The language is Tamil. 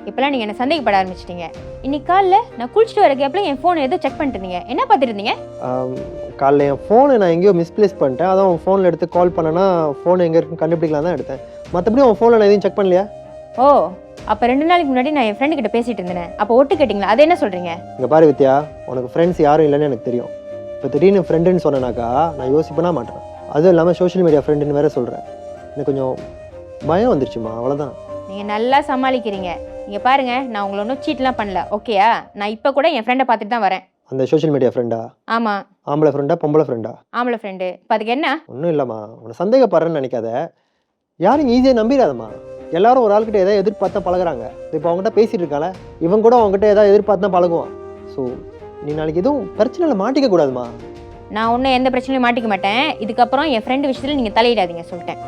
இப்போலாம் நீங்கள் என்ன சந்தேகப்பட ஆரம்பிச்சிட்டீங்க. இன்னைக்கு காலைல நான் குளிச்சுட்டு வர கேப்பில் என் ஃபோனை ஏதோ செக் பண்ணிட்டு இருந்தீங்க. என்ன பார்த்துட்டு இருந்தீங்க? காலைல என் ஃபோனை நான் எங்கேயோ மிஸ்பிளேஸ் பண்ணிட்டேன். அதான் உன் ஃபோனில் எடுத்து கால் பண்ணேன்னா ஃபோன் எங்கே இருக்குன்னு கண்டுபிடிக்கலாம் தான் எடுத்தேன். மற்றபடி உன் ஃபோனில் நான் எதையும் செக் பண்ணலையா? ஓ, அப்போ 2 நாளைக்கு முன்னாடி நான் என் ஃப்ரெண்டு கிட்ட பேசிட்டு இருந்தேன். அப்போ ஒட்டு கேட்டிங்களா? அது என்ன சொல்கிறீங்க? இங்கே பாரு வித்யா, உனக்கு ஃப்ரெண்ட்ஸ் யாரும் இல்லைன்னு எனக்கு தெரியும். இப்போ திடீர்னு ஃப்ரெண்டுன்னு சொன்னேனாக்கா நான் யோசிப்பேனா மாட்டேன். அதுவும் இல்லாமல் சோஷியல் மீடியா ஃப்ரெண்டுன்னு வேறு சொல்கிறேன். எனக்கு கொஞ்சம் பயம் வந்துருச்சுமா, அவ்வளோதான். நீங்கள் நல்லா சமாளிக்கிறீங்க. நீங்கள் பாருங்க, நான் உங்களை ஒன்றும் சீட்லாம் பண்ணல, ஓகேயா? நான் இப்போ கூட என் ஃப்ரெண்டை பார்த்துட்டு தான் வரேன். அந்த சோஷியல் மீடியா ஃப்ரெண்டா? ஆமாம். ஆம்பளை ஃப்ரெண்டா பொம்பளை ஃப்ரெண்டா? ஆம்பளை ஃப்ரெண்டு. இப்போ அதுக்கு என்ன? ஒன்றும் இல்லைம்மா, உன்னை சந்தேகப்படுறேன்னு நினைக்காத. யாரும் ஈஸியாக நம்பிடாதம்மா. எல்லாரும் ஒரு ஆள்கிட்ட எதாவது எதிர்பார்த்தா பழகுறாங்க. இப்போ அவங்ககிட்ட பேசிட்டு இருக்கால, இவன் கூட அவங்ககிட்ட எதாவது எதிர்பார்த்து தான் பழகுவான். ஸோ நீ நாளைக்கு எதுவும் பிரச்சனையில் மாட்டிக்க கூடாதுமா. நான் ஒன்றும் எந்த பிரச்சனையும் மாட்டிக்க மாட்டேன். இதுக்கப்புறம் என் ஃப்ரெண்டு விஷயத்தில் நீங்கள் தலையிடாதீங்க சொல்லிட்டேன்.